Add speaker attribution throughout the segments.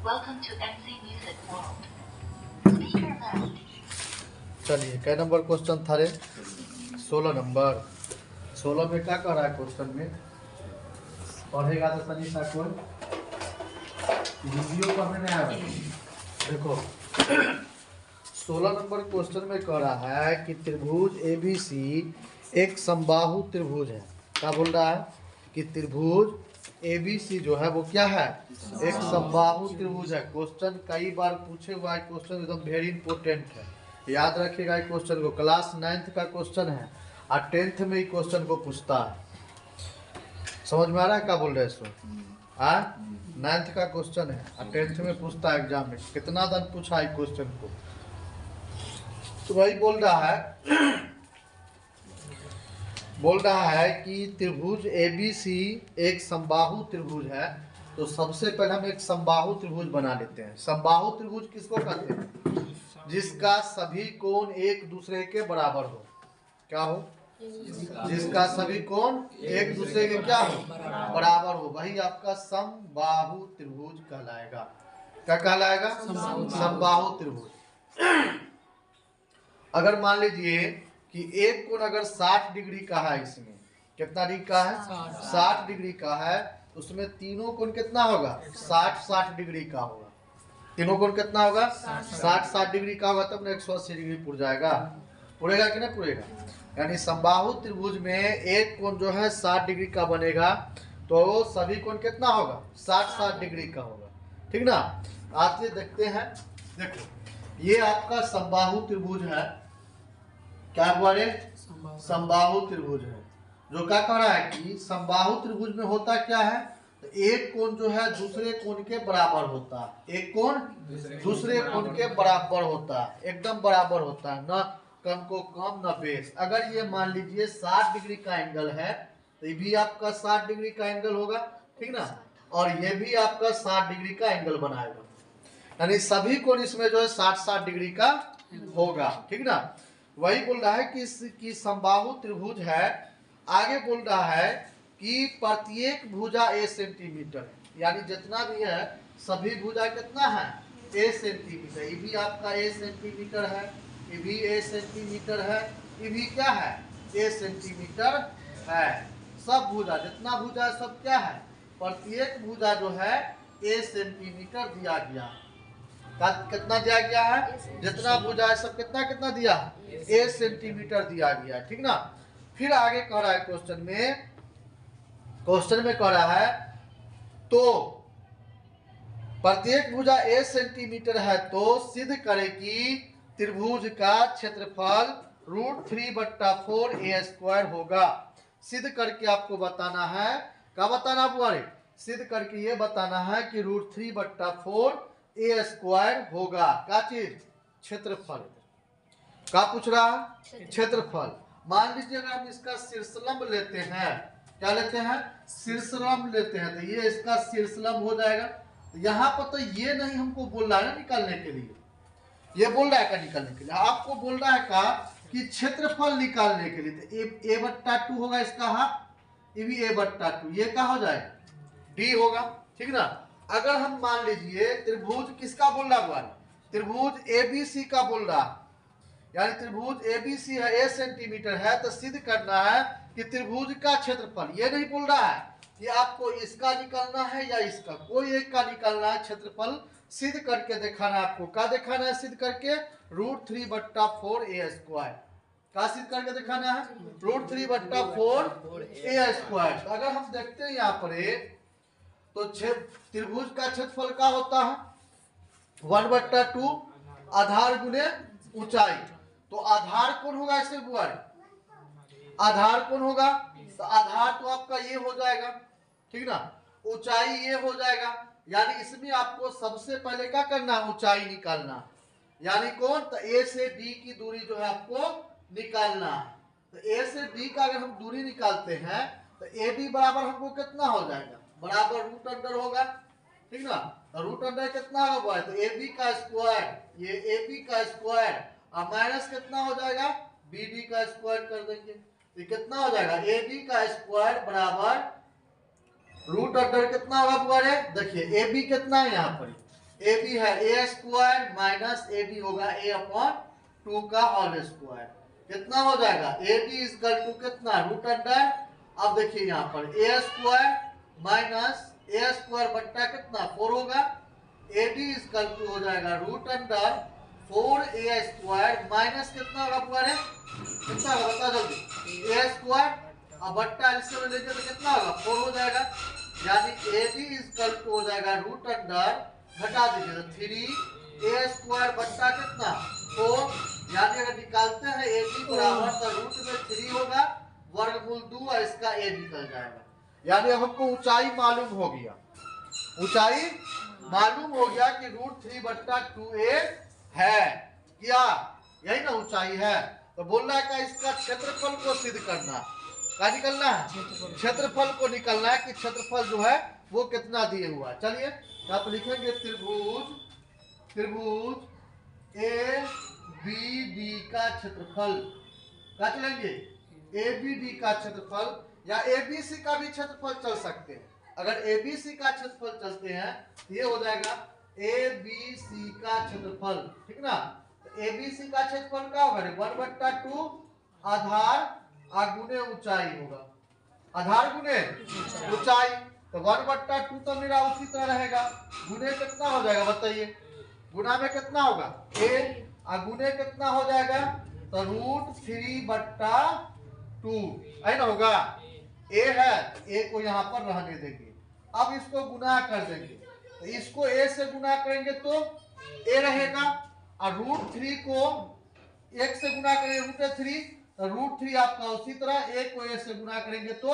Speaker 1: Welcome to MC Music World. Speaker left.
Speaker 2: चलिए कै number question था रे? 16 नंबर। 16 में क्या कह रहा है क्वेश्चन में? पढ़ेगा तो सनी सा कोई वीडियो पढ़ने नहीं आया। देखो 16 नंबर क्वेश्चन में कह रहा है कि त्रिभुज ABC एक समबाहु त्रिभुज है। क्या बोल रहा है कि त्रिभुज ABC जो है वो क्या है? एक समबाहु त्रिभुज है। क्वेश्चन कई बार पूछे हुआ है, क्वेश्चन एकदम वेरी इंपॉर्टेंट है, याद रखिएगा। क्वेश्चन को क्लास 9th का क्वेश्चन है और 10th में ही क्वेश्चन को पूछता है। समझ में आ रहा है क्या बोल रहे हैं इसको? 9th का क्वेश्चन है और 10th में पूछता है एग्जाम में। कितना दिन पूछा है क्वेश्चन को? तो वही बोल रहा है कि त्रिभुज ABC एक समबाहु त्रिभुज है। तो सबसे पहले हम एक समबाहु त्रिभुज बना लेते हैं। समबाहु त्रिभुज किसको कहते हैं? जिसका सभी कोण एक दूसरे के बराबर हो। क्या हो? जिसका सभी कोण एक दूसरे के क्या हो? बराबर हो, वही आपका समबाहु त्रिभुज कहलाएगा। क्या कहलाएगा? समबाहु त्रिभुज। अगर मान लीजिए कि एक कोण अगर 60 डिग्री का है, इसमें कितना डिग्री का है? 60 डिग्री का है। उसमें तीनों कोण कितना होगा? 60 डिग्री का होगा। तीनों कोण कितना होगा? 60 डिग्री का होगा, तब ना 180 डिग्री पुर जाएगा। पुरेगा कि नहीं पुरेगा? यानी समबाहु त्रिभुज में एक कोण जो है 60 डिग्री का बनेगा, तो सभी कोण कितना होगा? 60 डिग्री का होगा। ठीक ना? आज ये देखते हैं। देखो ये आपका समबाहु त्रिभुज है। क्या हुआ रे? समबाहु त्रिभुज है। जो क्या कह रहा है कि समबाहु त्रिभुज में होता क्या है? तो एक कोण जो है दूसरे कोण के बराबर होता है। एक कोण दूसरे कोण के बराबर होता है, एकदम बराबर होता है, न कम को कम न बेस। अगर ये मान लीजिए 60 डिग्री का एंगल है तो ये भी आपका 60 डिग्री का एंगल होगा। ठीक ना? और ये भी आपका 60 डिग्री का एंगल बनाएगा। यानी सभी कोण इसमें जो है 60 डिग्री का होगा। ठीक ना? वही बोल रहा है कि समबाहु त्रिभुज है। आगे बोल रहा है कि प्रत्येक भुजा a सेंटीमीटर है। यानी जितना भी है सभी भुजा कितना है? a centimetre. ये भी आपका a सेंटीमीटर है, ये भी a सेंटीमीटर है, ये भी क्या है? a सेंटीमीटर है। सब भुजा, जितना भुजा है सब क्या है? प्रत्येक भुजा जो है a सेंटीमीटर दिया गया। कितना दिया गया है? जितना भुजा है सब कितना कितना दिया है? 1 सेंटीमीटर दिया गया। ठीक ना? फिर आगे कह रहा है क्वेश्चन में कह रहा है तो प्रत्येक भुजा 1 सेंटीमीटर है, तो सिद्ध करे कि त्रिभुज का क्षेत्रफल √3/4a² होगा। सिद्ध करके आपको बताना है। क्या बताना बुआरे? सिद्ध करके ये बताना है कि √3/4a² होगा। क्या चीज? क्षेत्रफल। क्या पूछ रहा है? क्षेत्रफल। मान लीजिए अगर हम इसका शीर्षलंब लेते हैं, क्या लेते हैं? शीर्षलंब लेते हैं, तो ये इसका शीर्षलंब हो जाएगा। तो यहाँ पर तो ये नहीं हमको बोल रहा है ना निकालने के लिए, ये बोल रहा है का निकालने के लिए। आपको बोल रहा है का कि क्षेत्रफल निकालने के लिए। तो a/2 होगा इसका हाफ, ये भी a/2, ये क्या हो जाएगा? d होगा। ठीक ना? अगर हम मान लीजिए त्रिभुज किसका बोल रहा है? त्रिभुज ABC का बोल रहा है। यानी त्रिभुज ABC है, 1 सेंटीमीटर है, तो सिद्ध करना है कि त्रिभुज का क्षेत्रफल। ये नहीं बोल रहा है कि आपको इसका निकालना है या इसका, कोई एक का निकालना है। क्षेत्रफल सिद्ध करके दिखाना है आपको। क्या दिखाना है सिद्ध करके? √3/4a²। क्या सिद्ध करके दिखाना है? √3/4a²। तो अगर हम देखते हैं यहाँ पर तो त्रिभुज का क्षेत्रफल क्या होता है? 1/2 आधार गुने ऊंचाई। तो आधार कौन होगा इसमें बुआरी? आधार कौन होगा? तो आधार तो आपका ये हो जाएगा। ठीक ना? ऊंचाई ये हो जाएगा। यानी इसमें आपको सबसे पहले क्या करना है? ऊंचाई निकालना। यानी कौन? तो A से D की दूरी जो है आपको निकालना है। तो A से D का अगर हम दूरी निकालते हैं तो AB बराबर हमको कितना हो जाएगा? बराबर √अंडर होगा। ठीक ना? तो √अंडर कितना होगा? तो AB का स्क्वायर, ये AB का स्क्वायर और माइनस कितना हो जाएगा? BD का स्क्वायर कर देंगे। तो कितना हो जाएगा? AB का स्क्वायर बराबर √अंडर कितना होगा बुआरे? देखिए AB कितना है यहाँ पर? ए बी है ए स्क्वायर माइनस ए बी होगा ए अपॉन 2 का होल स्क्वायर। कितना हो जाएगा ए बी इक्वल टू कितना रूट अंडर, अब देखिए यहाँ पर ए स्क्वायर माइनस ए स्क्वायर बट्टा कितना 4 होगा, ए बी इक्वल टू हो जाएगा रूट अंडर 4 ए स्क्वायर माइनस कितना होगा पूरा कितना होगा बता जल्दी ए स्क्वायर, अब बट्टा इससे में लेंगे तो कितना होगा 4 हो जाएगा, यानी ए बी इक्वल टू हो जाएगा रूट अंडर घटा दीजिए तो 3 ए स्क्वायर बट्टा कितना 4, यानी अगर निकालते हैं ए बी बराबर तो रूट में 3 होगा वर्गमूल 2 और इसका ए निकल जाएगा। यानी अब हमको ऊंचाई मालूम हो गया, ऊंचाई मालूम हो गया कि रूट 3 बट्टा 2a है, क्या यही ना ऊंचाई है। तो बोल रहा है कि इसका क्षेत्रफल को सिद्ध करना, क्या निकलना है क्षेत्रफल को निकलना है कि क्षेत्रफल जो है वो कितना दिए हुआ है। चलिए यहाँ पर लिखेंगे त्रिभुज ए बी डी का क्षेत्रफल, क्या चलेंगे ए बी डी का क्षेत्रफल या ए बी सी का भी क्षेत्रफल चल सकते हैं। अगर ए बी सी का क्षेत्रफल चलते हैं तो ये हो जाएगा ए बी सी का क्षेत्रफल, ठीक ना। तो ए बी सी का क्षेत्रफल क्या होगा 1/2 आधार गुने ऊंचाई होगा, आधार गुने ऊंचाई, तो 1/2 तो मेरा उसी तरह रहेगा, गुने कितना हो जाएगा बताइए, गुना में कितना होगा ए और गुने कितना हो जाएगा तो रूट 3/2 है ना होगा, ए है ए को यहाँ पर रहने देंगे, अब इसको गुना कर देंगे तो इसको ए से गुना करेंगे तो ए रहेगा और रूट 3 को 1 से गुना करेंगे रूट 3 तो रूट 3 आपका उसी तरह ए को ए से गुना करेंगे तो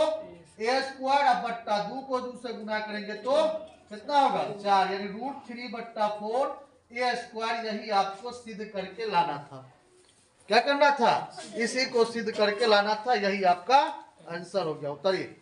Speaker 2: ए स्क्वायर और बट्टा 2 को 2 से गुना करेंगे तो कितना होगा 4, यानी रूट 3/4 ए स्क्वायर, यही आपको सिद्ध करके लाना था। क्या करना था इसी को सिद्ध करके लाना था, यही आपका आंसर हो गया। उतरिए।